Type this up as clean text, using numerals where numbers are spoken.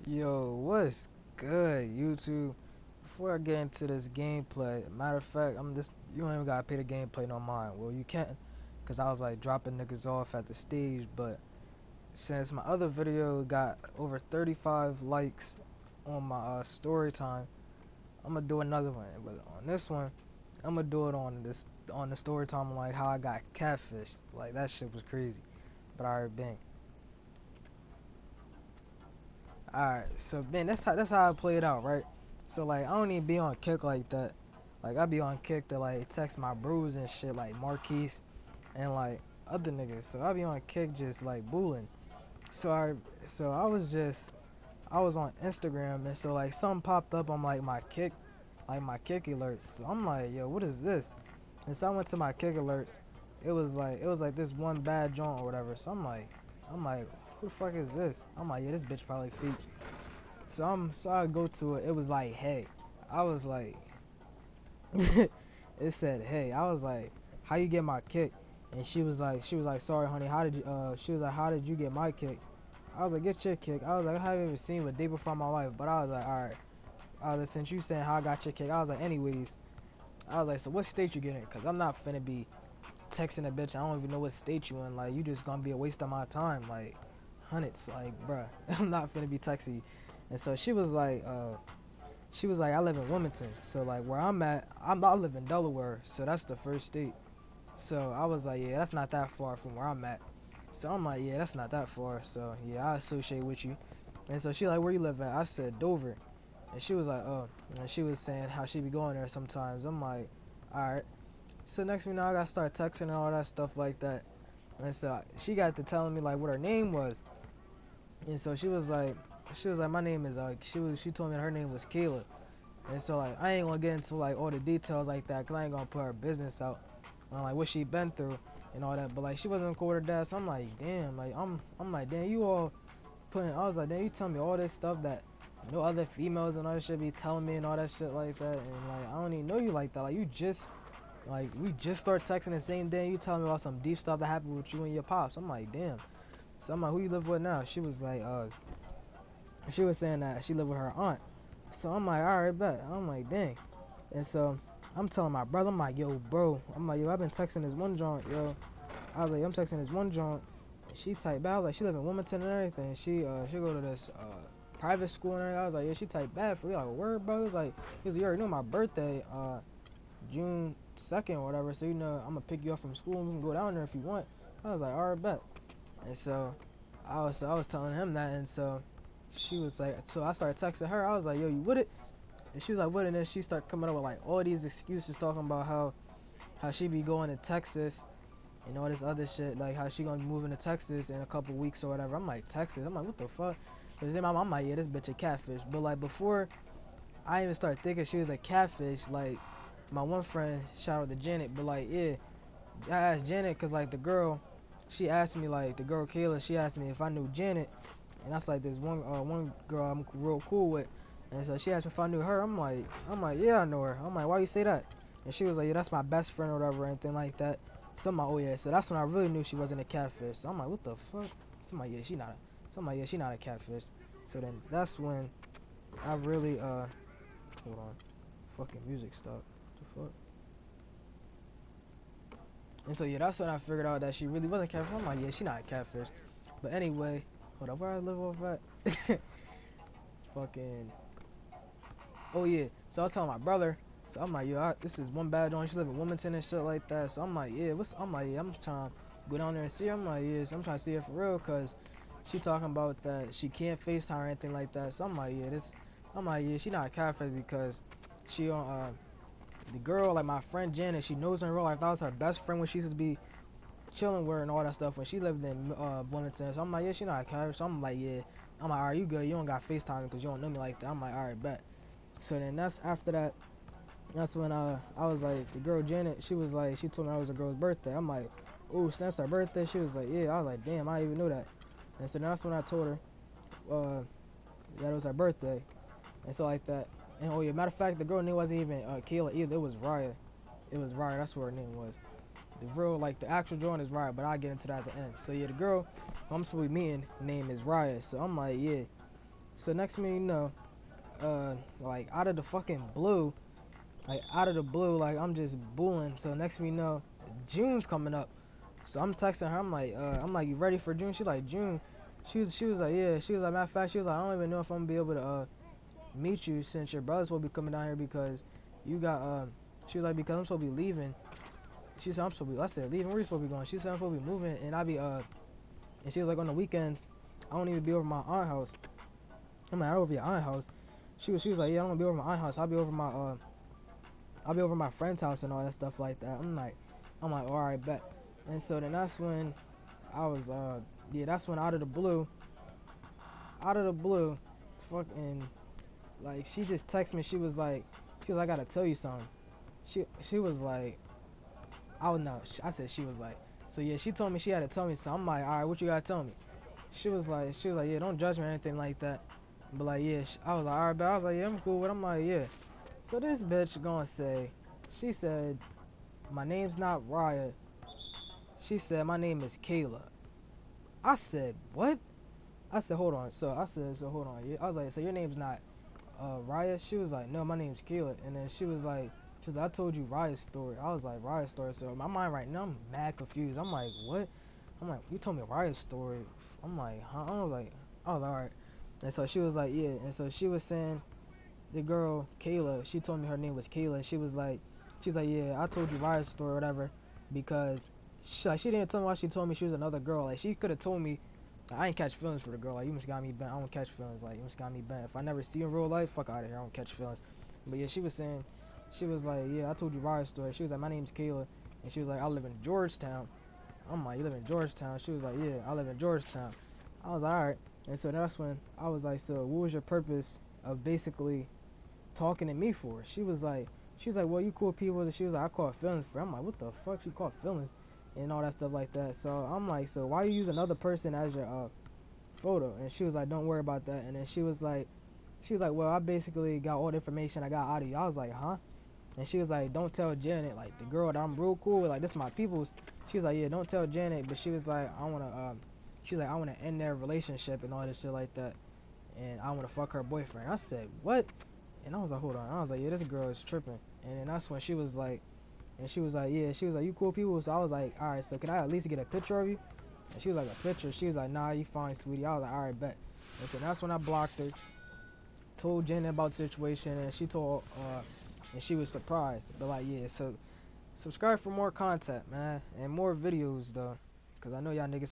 Yo, what's good, YouTube? Before I get into this gameplay, matter of fact, you don't even gotta pay the gameplay no mind. Well, you can't, cause I was like dropping niggas off at the stage. But since my other video got over 35 likes on my story time, I'm gonna do another one. But on this one, I'm gonna do it on the story time, like how I got catfished. Like that shit was crazy. But alright, bang. Alright, so man, that's how I play it out, right? So like I don't even be on kick like that. Like I be on kick to like text my bros and shit like Marquise and like other niggas. So I be on kick just like booling. So I was on Instagram and so like something popped up on like my kick alerts. So I'm like, yo, what is this? And so I went to my kick alerts. It was like this one bad joint or whatever. So I'm like, who the fuck is this? I'm like, yeah, this bitch probably fake. So I go to it. It was like, hey. I was like, it said, hey. I was like, how you get my kick? And she was like, sorry, honey. She was like, how did you get my kick? I was like, get your kick. I was like, I haven't even seen you a day before in my life. But I was like, all right. Since you saying how I got your kick, I was like, anyways. I was like, so what state you getting? Cause I'm not finna be texting a bitch. I don't even know what state you in. Like, you just gonna be a waste of my time. Like, hundreds. Like, bruh, I'm not finna be texting you. And so she was like, I live in Wilmington, so like where I live in Delaware, so that's the first state. So I was like, yeah, that's not that far from where I'm at. So I'm like, yeah, that's not that far. So yeah, I associate with you. And so she like, where you live at? I said Dover, and she was like, oh, and she was saying how she be going there sometimes. I'm like, all right. So next thing you know, I got to start texting and all that stuff like that. And so she got to telling me like what her name was, and so she was like, my name is she told me her name was Kayla. And so like I ain't gonna get into like all the details like that, cause I ain't gonna put her business out on like what she been through and all that. But like she wasn't cool with her dad, so I'm like, damn, like I'm like, damn, you all putting. I was like, damn, you tell me all this stuff that no other females and all that shit be telling me and all that shit like that, and like I don't even know you like that. Like you just like we just start texting the same day. You telling me about some deep stuff that happened with you and your pops. I'm like, damn. So I'm like, who you live with now? She was like, she was saying that she lived with her aunt. So I'm like, all right, bet. I'm like, dang. And so I'm telling my brother, I'm like, yo, bro. I'm like, yo, I've been texting this one joint, yo. I was like, I'm texting this one joint. She typed back. I was like, she live in Wilmington and everything. She go to this private school and everything. I was like, yeah, she typed back for you. Like, word, bro. It was like, you already know my birthday, June 2nd or whatever. So you know, I'm gonna pick you up from school and we can go down there if you want. I was like, all right, bet. And so I was telling him that, and so she was like, so I started texting her. I was like, yo, you with it? And she was like, what? And then she started coming up with like all these excuses, talking about how she be going to Texas and all this other shit, like how she gonna be moving to Texas in a couple weeks or whatever. I'm like, Texas? I'm like, what the fuck? Cause then I'm like, yeah, this bitch a catfish. But like before I even started thinking she was a catfish, like my one friend, shout out to Janet, but like, yeah, I asked Janet, cause like the girl, she asked me, like the girl Kayla, she asked me if I knew Janet, and that's like this one girl I'm real cool with, and so she asked me if I knew her. I'm like, yeah, I know her. I'm like, why you say that? And she was like, yeah, that's my best friend or whatever, or anything like that. So I'm like, oh yeah. So that's when I really knew she wasn't a catfish. So I'm like, what the fuck? So I'm like, yeah, she not. So I'm like, yeah, she not a catfish. So then that's when I really hold on, fucking music stopped. What the fuck? And so yeah, that's when I figured out that she really wasn't a catfish. I'm like, yeah, she not a catfish. But anyway, hold up, where I live off at? Fucking. Oh yeah. So I was telling my brother. So I'm like, yo, this is one bad joint. She live in Wilmington and shit like that. So I'm like, yeah, I'm like, yeah, I'm trying to go down there and see her. I'm like, yeah, so I'm trying to see her for real, cause she talking about that she can't FaceTime or anything like that. So I'm like, yeah, I'm like, yeah, she not a catfish because she on the girl, like my friend Janet, she knows her in real life. That was her best friend when she used to be chilling with her and all that stuff when she lived in Wilmington. So I'm like, yeah, she not a catfish. So I'm like, yeah. I'm like, alright, you good. You don't got FaceTime because you don't know me like that. I'm like, alright, bet. So then that's after that. That's when I was like, the girl Janet, she was like, she told me I was a girl's birthday. I'm like, ooh, so that's her birthday? She was like, yeah. I was like, damn, I didn't even know that. And so that's when I told her that it was her birthday. And so like that. And oh yeah, matter of fact, the girl name wasn't even Kayla either. It was Raya. It was Raya. That's what her name was. The real, like the actual drawing is Raya, but I'll get into that at the end. So yeah, the girl I'm supposed to be meeting name is Raya. So I'm like, yeah. So next thing you know, like out of the fucking blue, like I'm just booling. So next thing you know, June's coming up. So I'm texting her. I'm like, you ready for June? She's like, June. She was like, yeah. She was like, matter of fact, she was like, I don't even know if I'm gonna be able to meet you since your brother's supposed to be coming down here because you got She was like, because I'm supposed to be leaving. She said I'm supposed to be. I said leaving. Where you supposed to be going? She said I'm supposed to be moving, and I be And she was like, on the weekends, I don't even be over my aunt house. I'm like, I over your aunt house. She was like, yeah, I'm gonna be over my aunt house. I'll be over my friend's house and all that stuff like that. I'm like, all right, bet. And so then that's when I was, that's when out of the blue, fucking, like, she just texted me. She was like, I gotta tell you something. She was like, oh no, I said she was like, so yeah, she told me she had to tell me something. I'm like, all right, what you gotta tell me? She was like, yeah, don't judge me or anything like that. But like, yeah, I was like, all right, but I was like, yeah, I'm cool with it. I'm like, yeah. So this bitch gonna say, she said, my name's not Raya. She said, my name is Kayla. I said, what? I said, hold on. So hold on. I was like, so your name's not Raya? She was like, no, my name's Kayla. And then she was like, I told you Raya's story. I was like, Raya's story. So my mind right now, I'm mad confused. I'm like, what? I'm like, you told me Raya's story. I'm like, huh? I was like, all right. And so she was like, yeah. And so she was saying, the girl Kayla, she told me her name was Kayla. She's like, yeah, I told you Raya's story or whatever, because she didn't tell me why she told me she was another girl. Like, she could have told me, I ain't catch feelings for the girl. Like, you must got me bent. I don't catch feelings. Like, you must got me bent. If I never see you in real life, fuck out of here. I don't catch feelings. But yeah, she was saying, she was like, yeah, I told you Raya's story. She was like, my name's Kayla, and she was like, I live in Georgetown. I'm like, you live in Georgetown? She was like, yeah, I live in Georgetown. I was like, all right. And so that's when I was like, so what was your purpose of basically talking to me for? She was like, well, you cool people. And she was like, I caught feelings for. I'm like, what the fuck? She caught feelings and all that stuff like that. So I'm like, so why you use another person as your photo? And she was like, don't worry about that. And then she was like, well, I basically got all the information I got out of you. I was like, huh? And she was like, don't tell Janet, like the girl that I'm real cool with, like this my people's. She was like, yeah, don't tell Janet. But she was like, I wanna end their relationship and all this shit like that, and I wanna fuck her boyfriend. I said, what? And I was like, hold on. I was like, yeah, this girl is tripping. And then that's when she was like, yeah, she was like, you cool people? So I was like, all right, so can I at least get a picture of you? And she was like, a picture? She was like, nah, you fine, sweetie. I was like, all right, bet. And so that's when I blocked her, told Janet about the situation, and and she was surprised. But like, yeah, so subscribe for more content, man, and more videos though, cause I know y'all niggas